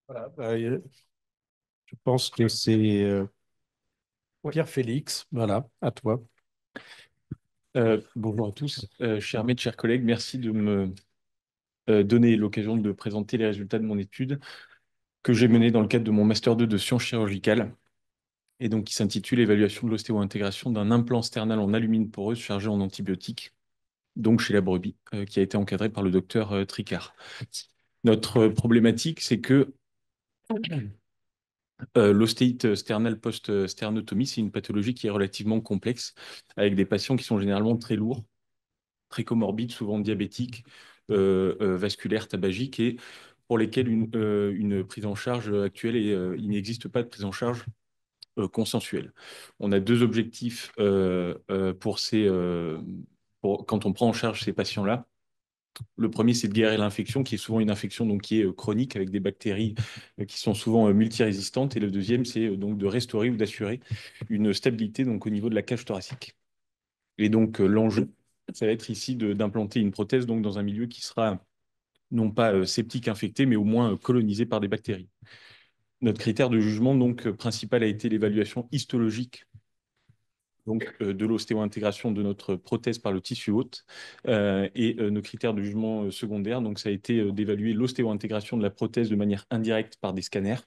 Voilà, je pense que c'est Ouais. Pierre Félix. Voilà, à toi. Bonjour à tous, chers maîtres, chers collègues, merci de me donner l'occasion de présenter les résultats de mon étude que j'ai menée dans le cadre de mon master 2 de sciences chirurgicales et donc qui s'intitule Évaluation de l'ostéo-intégration d'un implant sternal en alumine poreuse chargé en antibiotiques, donc chez la brebis, qui a été encadré par le docteur Tricard. Notre problématique, c'est que l'ostéite sternale post-sternotomie, c'est une pathologie qui est relativement complexe, avec des patients qui sont généralement très lourds, très comorbides, souvent diabétiques, vasculaires, tabagiques, et pour lesquels une prise en charge actuelle, et il n'existe pas de prise en charge consensuelle. On a deux objectifs quand on prend en charge ces patients-là. Le premier, c'est de guérir l'infection, qui est souvent une infection donc, qui est chronique avec des bactéries qui sont souvent multirésistantes. Et le deuxième, c'est donc de restaurer ou d'assurer une stabilité donc, au niveau de la cage thoracique. Et donc, l'enjeu, ça va être ici d'implanter une prothèse donc, dans un milieu qui sera non pas septique infecté, mais au moins colonisé par des bactéries. Notre critère de jugement donc, principal a été l'évaluation histologique de l'ostéo-intégration de notre prothèse par le tissu hôte. Nos critères de jugement secondaires, donc, ça a été d'évaluer l'ostéo-intégration de la prothèse de manière indirecte par des scanners,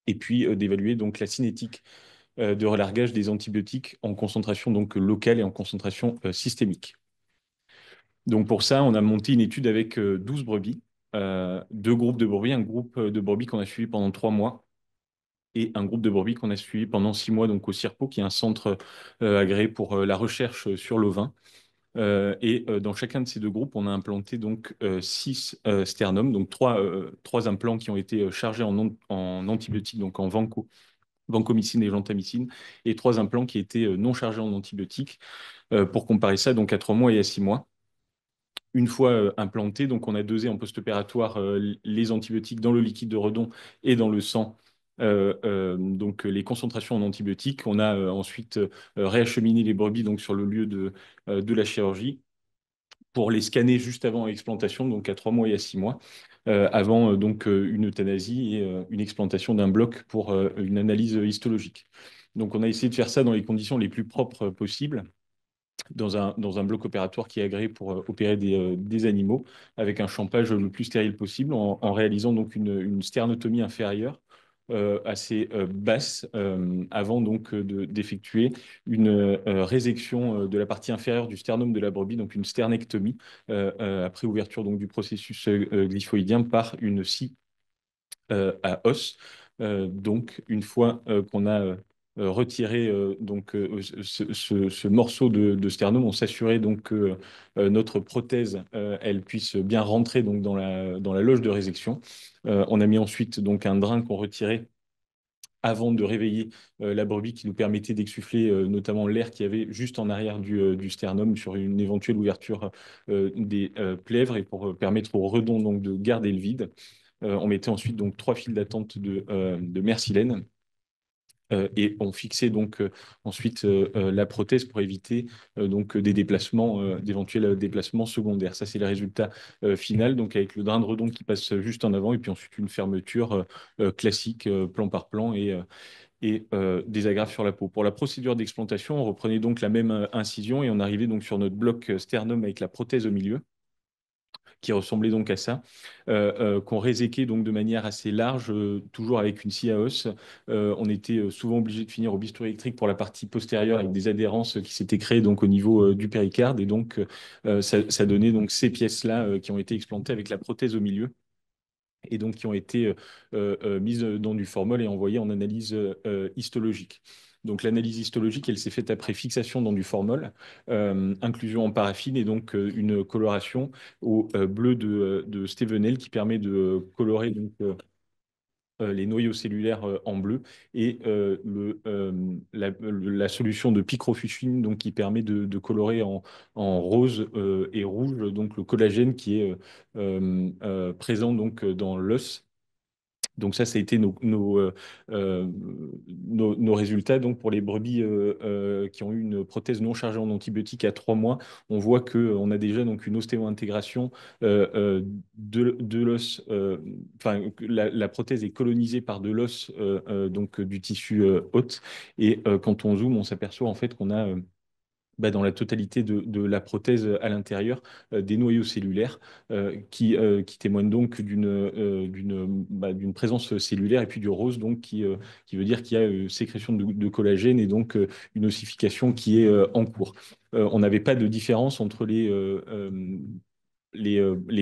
et puis d'évaluer donc la cinétique de relargage des antibiotiques en concentration donc locale et en concentration systémique. Donc pour ça, on a monté une étude avec 12 brebis, deux groupes de brebis, un groupe de brebis qu'on a suivi pendant 3 mois et un groupe de brebis qu'on a suivi pendant 6 mois donc au CIRPO, qui est un centre agréé pour la recherche sur l'ovin. Dans chacun de ces deux groupes, on a implanté donc 6 sternums, donc trois implants qui ont été chargés en antibiotiques, donc en vancomycine et gentamicine, et trois implants qui étaient non chargés en antibiotiques, pour comparer ça donc à 3 mois et à 6 mois. Une fois implanté, donc on a dosé en post-opératoire les antibiotiques dans le liquide de redon et dans le sang. Donc les concentrations en antibiotiques. On a ensuite réacheminé les brebis donc sur le lieu de la chirurgie pour les scanner juste avant l'explantation, donc à 3 mois et à 6 mois, avant une euthanasie et une explantation d'un bloc pour une analyse histologique. Donc on a essayé de faire ça dans les conditions les plus propres possibles dans un bloc opératoire qui est agréé pour opérer des animaux, avec un champage le plus stérile possible, en réalisant donc une sternotomie inférieure assez basse, avant donc d'effectuer une résection de la partie inférieure du sternum de la brebis, donc une sternectomie, après ouverture donc du processus glyphoïdien par une scie à os. Donc, une fois qu'on a retiré ce morceau de sternum, on s'assurait donc que notre prothèse elle puisse bien rentrer donc dans la loge de résection. On a mis ensuite donc un drain qu'on retirait avant de réveiller la brebis, qui nous permettait d'exsuffler notamment l'air qu'il y avait juste en arrière du sternum sur une éventuelle ouverture des plèvres, et pour permettre au redon donc de garder le vide. On mettait ensuite donc 3 files d'attente de mersilène, et on fixait donc ensuite la prothèse pour éviter donc des déplacements, d'éventuels déplacements secondaires. Ça, c'est le résultat final, donc avec le drain de redon qui passe juste en avant, et puis ensuite une fermeture classique, plan par plan, et des agrafes sur la peau. Pour la procédure d'explantation, on reprenait donc la même incision, et on arrivait donc sur notre bloc sternum avec la prothèse au milieu, qui ressemblait donc à ça, qu'on réséquait donc de manière assez large, toujours avec une scie à os. On était souvent obligé de finir au bistouri électrique pour la partie postérieure, avec des adhérences qui s'étaient créées donc au niveau du péricarde, et donc ça donnait donc ces pièces-là qui ont été explantées avec la prothèse au milieu, et donc qui ont été mises dans du formol et envoyées en analyse histologique. Donc l'analyse histologique, elle s'est faite après fixation dans du formol, inclusion en paraffine, et donc une coloration au bleu de Stevenel, qui permet de colorer donc, les noyaux cellulaires en bleu, et la solution de picrofuscine donc, qui permet de colorer en rose et rouge donc le collagène qui est présent donc, dans l'os, Donc ça a été euh, nos résultats. Donc pour les brebis qui ont eu une prothèse non chargée en antibiotiques à 3 mois, on voit qu'on a déjà donc une ostéo-intégration de l'os. Enfin, la prothèse est colonisée par de l'os donc du tissu hôte. Et quand on zoome, on s'aperçoit en fait qu'on a dans la totalité de la prothèse à l'intérieur, des noyaux cellulaires qui témoignent donc d'une présence cellulaire, et puis du rose, donc qui veut dire qu'il y a sécrétion de collagène, et donc une ossification qui est en cours. On n'avait pas de différence entre les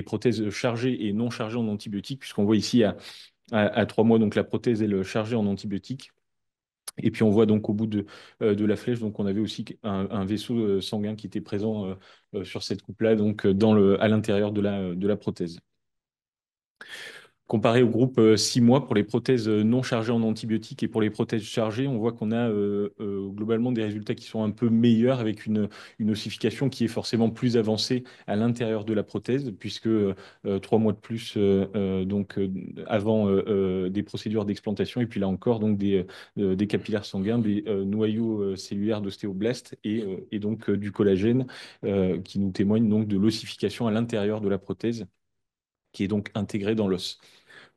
prothèses chargées et non chargées en antibiotiques, puisqu'on voit ici à 3 mois, donc la prothèse est chargée en antibiotiques. Et puis on voit donc au bout de la flèche, donc on avait aussi un vaisseau sanguin qui était présent sur cette coupe-là, donc à l'intérieur de la prothèse. Comparé au groupe 6 mois pour les prothèses non chargées en antibiotiques et pour les prothèses chargées, on voit qu'on a globalement des résultats qui sont un peu meilleurs, avec une ossification qui est forcément plus avancée à l'intérieur de la prothèse, puisque 3 mois de plus avant des procédures d'explantation, et puis là encore donc des capillaires sanguins, des noyaux cellulaires d'ostéoblastes, et donc du collagène qui nous témoigne donc de l'ossification à l'intérieur de la prothèse, qui est donc intégrée dans l'os.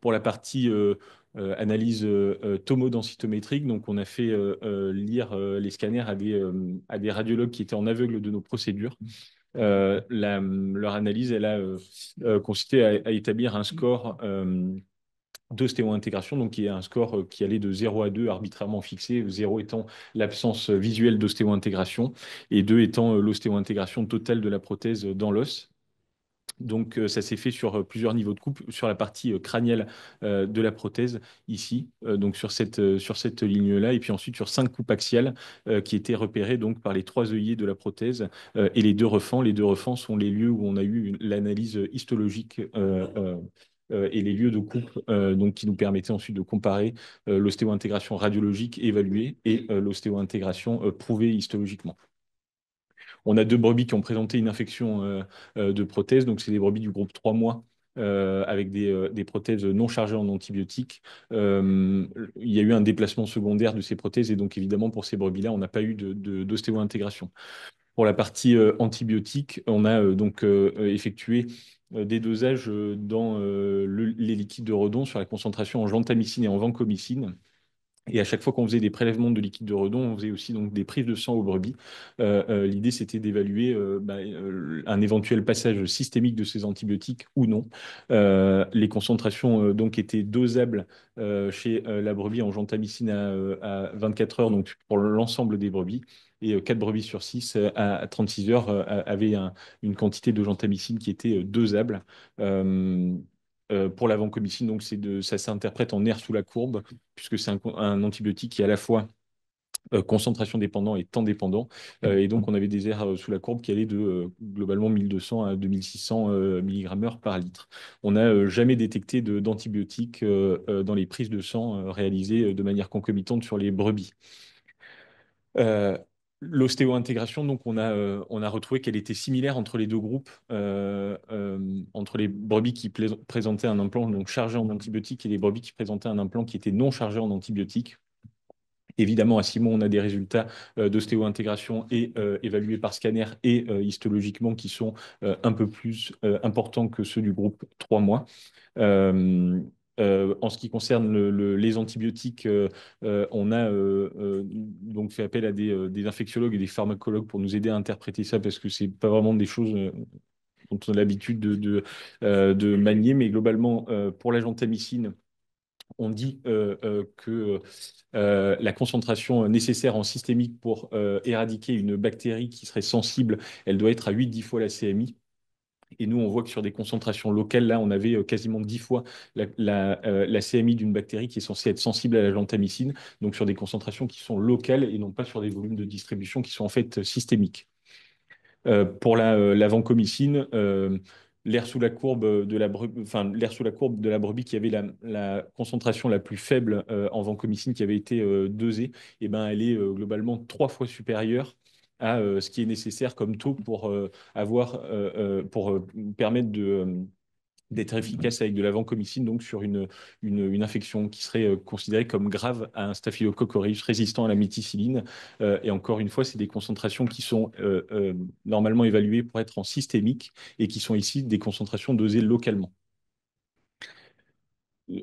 Pour la partie analyse tomodensitométrique, donc on a fait lire les scanners à des radiologues qui étaient en aveugle de nos procédures. Leur analyse, elle a consisté à établir un score d'ostéo-intégration, donc qui est un score qui allait de 0 à 2, arbitrairement fixé, 0 étant l'absence visuelle d'ostéo-intégration, et 2 étant l'ostéo-intégration totale de la prothèse dans l'os. Donc, ça s'est fait sur plusieurs niveaux de coupe, sur la partie crânienne de la prothèse, ici, donc sur cette ligne-là, et puis ensuite sur 5 coupes axiales qui étaient repérées donc, par les 3 œillets de la prothèse et les 2 refends. Les 2 refends sont les lieux où on a eu l'analyse histologique et les lieux de coupe donc, qui nous permettaient ensuite de comparer l'ostéo-intégration radiologique évaluée et l'ostéo-intégration prouvée histologiquement. On a 2 brebis qui ont présenté une infection de prothèse. Donc, c'est des brebis du groupe 3 mois avec des prothèses non chargées en antibiotiques. Il y a eu un déplacement secondaire de ces prothèses, et donc évidemment pour ces brebis-là, on n'a pas eu d'ostéo-intégration. Pour la partie antibiotique, on a donc effectué des dosages dans les liquides de Redon sur la concentration en gentamicine et en vancomycine. Et à chaque fois qu'on faisait des prélèvements de liquide de Redon, on faisait aussi donc des prises de sang aux brebis. L'idée, c'était d'évaluer un éventuel passage systémique de ces antibiotiques ou non. Les concentrations donc étaient dosables chez la brebis en gentamicine à 24 heures, donc pour l'ensemble des brebis. Et 4 brebis sur 6 à 36 heures avaient une quantité de gentamicine qui était dosable. Euh, pour la vancomycine, donc ça s'interprète en air sous la courbe, puisque c'est un antibiotique qui est à la fois concentration dépendant et temps dépendant. Et donc, on avait des airs sous la courbe qui allaient de globalement 1200 à 2600 mg/h par litre. On n'a jamais détecté d'antibiotiques dans les prises de sang réalisées de manière concomitante sur les brebis. Euh, L'ostéo-intégration, donc on a retrouvé qu'elle était similaire entre les 2 groupes, entre les brebis qui présentaient un implant donc chargé en antibiotiques et les brebis qui présentaient un implant qui était non chargé en antibiotiques. Évidemment, à 6 mois, on a des résultats d'ostéo-intégration évalués par scanner et histologiquement qui sont un peu plus importants que ceux du groupe 3 mois. Euh, En ce qui concerne les antibiotiques, on a donc fait appel à des infectiologues et des pharmacologues pour nous aider à interpréter ça, parce que c'est pas vraiment des choses dont on a l'habitude de manier. Mais globalement, pour la gentamicine, on dit que la concentration nécessaire en systémique pour éradiquer une bactérie qui serait sensible, elle doit être à 8-10 fois la CMI. Et nous, on voit que sur des concentrations locales, là, on avait quasiment 10 fois la CMI d'une bactérie qui est censée être sensible à la gentamicine, donc sur des concentrations qui sont locales et non pas sur des volumes de distribution qui sont en fait systémiques. Pour la vancomycine, l'air sous la courbe de la brebis, enfin, l'air sous la courbe de la brebis qui avait la concentration la plus faible en vancomycine qui avait été dosée, eh ben, elle est globalement 3 fois supérieure à ce qui est nécessaire comme taux pour permettre d'être efficace avec de la vancomycine, donc sur une infection qui serait considérée comme grave à un staphylocoque aureus résistant à la méticilline. Et encore une fois, c'est des concentrations qui sont normalement évaluées pour être en systémique et qui sont ici des concentrations dosées localement.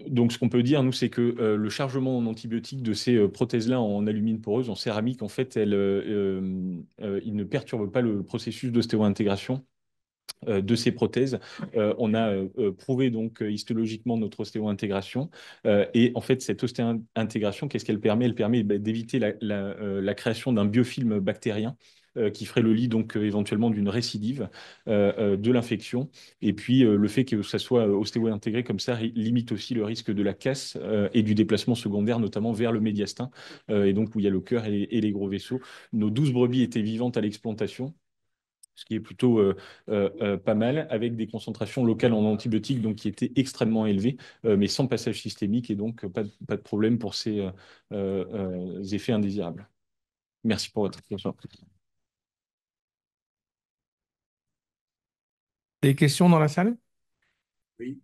Donc, ce qu'on peut dire, nous, c'est que le chargement en antibiotiques de ces prothèses-là en alumine poreuse, en céramique, en fait, il ne perturbe pas le processus d'ostéo-intégration de ces prothèses. On a prouvé donc histologiquement notre ostéo-intégration. Et en fait, cette ostéo-intégration, qu'est-ce qu'elle permet? Elle permet d'éviter la création d'un biofilm bactérien qui ferait le lit donc éventuellement d'une récidive de l'infection. Et puis le fait que ça soit ostéo-intégré comme ça limite aussi le risque de la casse et du déplacement secondaire, notamment vers le médiastin, et donc où il y a le cœur et les gros vaisseaux. Nos 12 brebis étaient vivantes à l'explantation, ce qui est plutôt pas mal, avec des concentrations locales en antibiotiques donc, qui étaient extrêmement élevées, mais sans passage systémique, et donc pas de problème pour ces effets indésirables. Merci pour votre attention. Des questions dans la salle? Oui.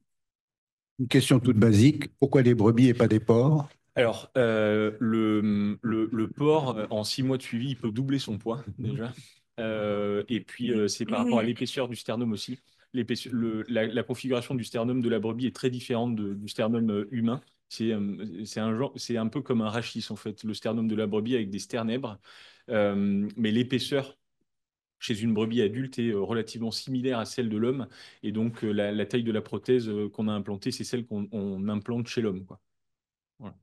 Une question toute basique. Pourquoi des brebis et pas des porcs? Alors, le porc, en 6 mois de suivi, il peut doubler son poids déjà. Et puis, c'est par rapport à l'épaisseur du sternum aussi. La configuration du sternum de la brebis est très différente du sternum humain. C'est un peu comme un rachis, en fait, le sternum de la brebis avec des sternèbres. Mais l'épaisseur chez une brebis adulte est relativement similaire à celle de l'homme. Et donc, la taille de la prothèse qu'on a implantée, c'est celle qu'on implante chez l'homme, quoi. Voilà.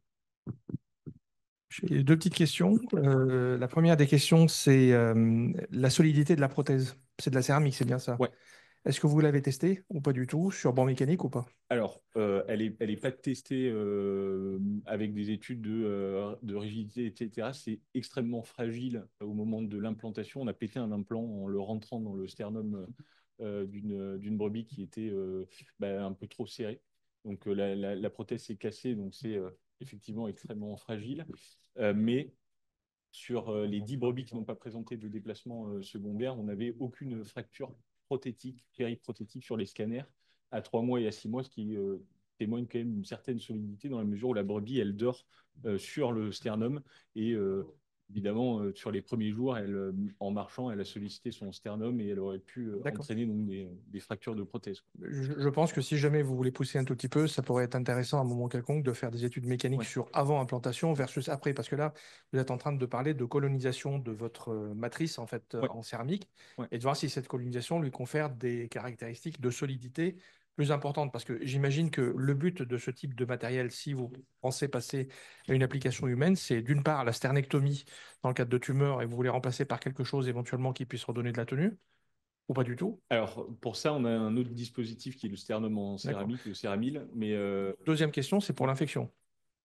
J'ai deux petites questions. La première des questions, c'est la solidité de la prothèse. C'est de la céramique, c'est bien ça. Ouais. Est-ce que vous l'avez testé ou pas du tout sur banc mécanique ou pas? Alors, elle est pas testée avec des études de rigidité, etc. C'est extrêmement fragile au moment de l'implantation. On a pété un implant en le rentrant dans le sternum d'une brebis qui était un peu trop serré. Donc, la prothèse s'est cassée, donc c'est effectivement extrêmement fragile. Mais sur les 10 brebis qui n'ont pas présenté de déplacement secondaire, on n'avait aucune fracture prothétique, périprothétique sur les scanners à 3 mois et à 6 mois, ce qui témoigne quand même d'une certaine solidité dans la mesure où la brebis, elle dort sur le sternum et évidemment, sur les premiers jours, en marchant, elle a sollicité son sternum et elle aurait pu D'accord. entraîner donc, des fractures de prothèse. Je pense que si jamais vous voulez pousser un tout petit peu, ça pourrait être intéressant à un moment quelconque de faire des études mécaniques Ouais. sur avant implantation versus après, parce que là, vous êtes en train de parler de colonisation de votre matrice en fait Ouais. en céramique Ouais. et de voir si cette colonisation lui confère des caractéristiques de solidité plus importantes. Parce que j'imagine que le but de ce type de matériel, si vous pensez passer à une application humaine, c'est d'une part la sternectomie dans le cadre de tumeurs et vous voulez remplacer par quelque chose éventuellement qui puisse redonner de la tenue, ou pas du tout? Alors, pour ça, on a un autre dispositif qui est le sternum en D'accord. céramique, le céramyle, mais Deuxième question, c'est pour l'infection.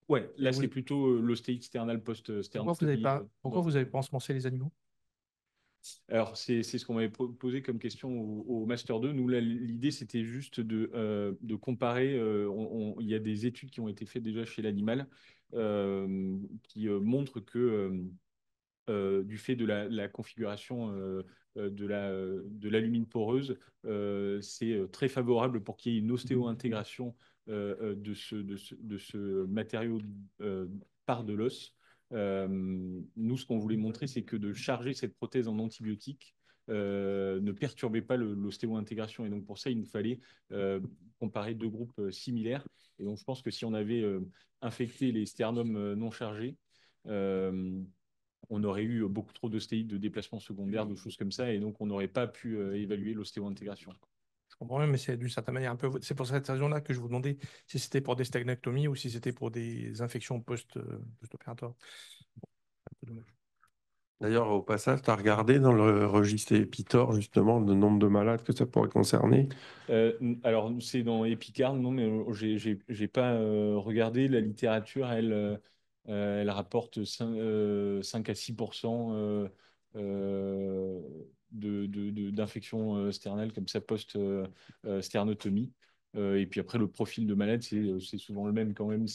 ouais, Et là, vous- c'est plutôt l'ostéite sternale post-sternotomie. Pourquoi vous avez pas ensemencé les animaux? Alors, c'est ce qu'on m'avait posé comme question au Master 2. Nous, là, l'idée, c'était juste de comparer. Il y a des études qui ont été faites déjà chez l'animal qui montrent que du fait de la configuration de l'alumine poreuse, c'est très favorable pour qu'il y ait une ostéo-intégration de ce matériau par de l'os. Nous, ce qu'on voulait montrer, c'est que de charger cette prothèse en antibiotiques ne perturbait pas l'ostéo-intégration. Et donc, pour ça, il nous fallait comparer deux groupes similaires. Et donc, je pense que si on avait infecté les sternums non chargés, on aurait eu beaucoup trop d'ostéites, de déplacements secondaires, de choses comme ça, et donc on n'aurait pas pu évaluer l'ostéo-intégration. Je comprends bien, mais c'est d'une certaine manière un peu. C'est pour cette raison-là que je vous demandais si c'était pour des stagnectomies ou si c'était pour des infections post-opératoires. Un peu dommage. D'ailleurs, au passage, tu as regardé dans le registre Epitor, justement, le nombre de malades que ça pourrait concerner? Alors, c'est dans Epicard, non, mais j'ai pas regardé. La littérature, elle rapporte 5 à 6% d'infections sternales comme ça post-sternotomie. Et puis après, le profil de malade, c'est souvent le même quand même.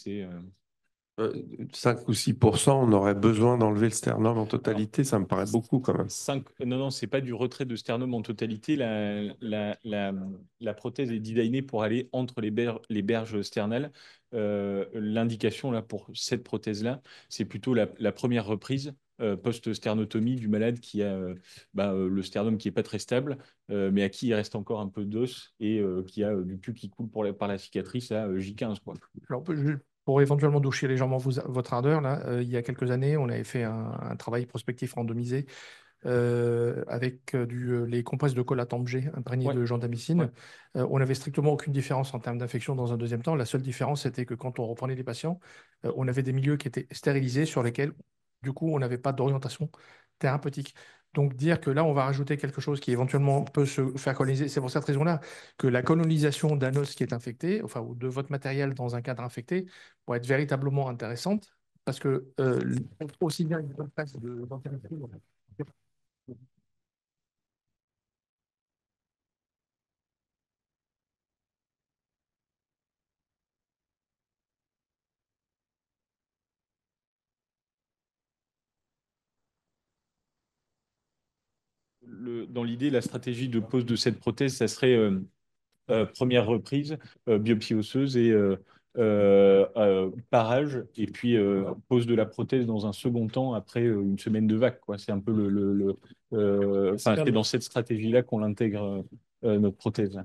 5 ou 6%, on aurait besoin d'enlever le sternum en totalité. Ça me paraît beaucoup quand même. Non, non, c'est pas du retrait de sternum en totalité. La prothèse est designée pour aller entre les berges sternales. L'indication là pour cette prothèse-là, c'est plutôt la première reprise post-sternotomie du malade qui a le sternum qui est pas très stable, mais à qui il reste encore un peu d'os et qui a du pus qui coule par la cicatrice à J15, quoi. Alors, pour éventuellement doucher légèrement votre ardeur, là, il y a quelques années, on avait fait un travail prospectif randomisé avec les compresses de collatemp-G imprégnées Ouais. de gentamicine. Ouais. On n'avait strictement aucune différence en termes d'infection dans un deuxième temps. La seule différence, c'était que quand on reprenait les patients, on avait des milieux qui étaient stérilisés sur lesquels, du coup, on n'avait pas d'orientation thérapeutique. Donc, dire que là, on va rajouter quelque chose qui éventuellement peut se faire coloniser, c'est pour cette raison-là que la colonisation d'un os qui est infecté, enfin, ou de votre matériel dans un cadre infecté, pourrait être véritablement intéressante parce que aussi bien une compresse d'antéricule, Dans l'idée, la stratégie de pose de cette prothèse, ça serait première reprise, biopsie osseuse et parage, et puis pose de la prothèse dans un second temps après une semaine de vac, quoi. C'est un peu c'est dans cette stratégie-là qu'on intègre notre prothèse.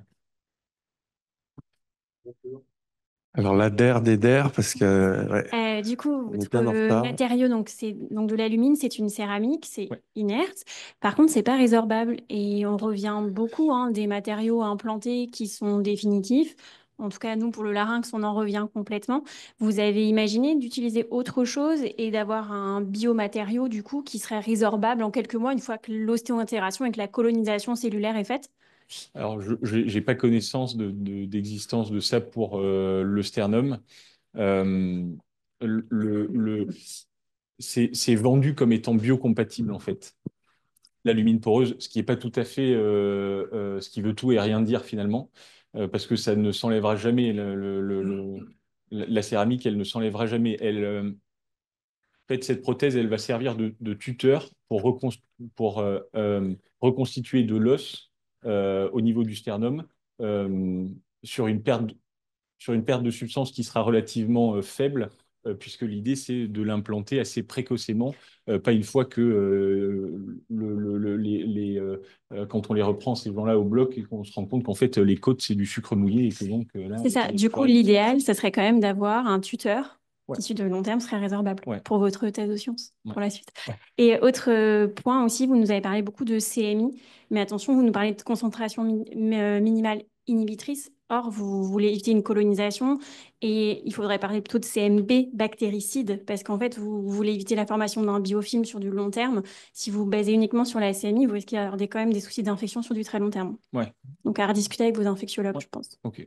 Alors la DER des DER, parce que ouais, Du coup, on est votre bien en retard. matériau, donc c'est donc de l'alumine, c'est une céramique, c'est Ouais. inerte. Par contre, c'est pas résorbable et on revient beaucoup des matériaux implantés qui sont définitifs. En tout cas, nous, pour le larynx, on en revient complètement. Vous avez imaginé d'utiliser autre chose et d'avoir un biomatériau, du coup, qui serait résorbable en quelques mois une fois que l'ostéo-intégration et que la colonisation cellulaire est faite? Alors, je n'ai pas connaissance d'existence de ça pour le sternum. Euh, le, le- c'est vendu comme étant biocompatible, en fait. L'alumine poreuse, ce qui n'est pas tout à fait ce qui veut tout et rien dire finalement, parce que ça ne s'enlèvera jamais. La céramique, elle ne s'enlèvera jamais. En fait, cette prothèse, elle va servir de tuteur pour reconstituer de l'os au niveau du sternum euh, sur une perte de substance qui sera relativement faible, puisque l'idée, c'est de l'implanter assez précocement, pas une fois que quand on les reprend, ces gens-là, au bloc, et qu'on se rend compte qu'en fait, les côtes, c'est du sucre mouillé, et que donc là, C'est ça. il Du faut coup, l'idéal, ça serait quand même d'avoir un tuteur Ouais. qui, sur de long terme, serait résorbable Ouais. pour votre thèse de sciences Ouais. pour la suite. Ouais. Et autre point aussi, vous nous avez parlé beaucoup de CMI, mais attention, vous nous parlez de concentration minimale inhibitrice. Or, vous voulez éviter une colonisation et il faudrait parler plutôt de CMB bactéricide parce qu'en fait, vous voulez éviter la formation d'un biofilm sur du long terme. Si vous basez uniquement sur la CMI, vous risquez d'avoir quand même des soucis d'infection sur du très long terme. Ouais. Donc, à rediscuter avec vos infectiologues, Ouais. je pense. Ok.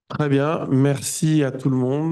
Très bien, merci à tout le monde.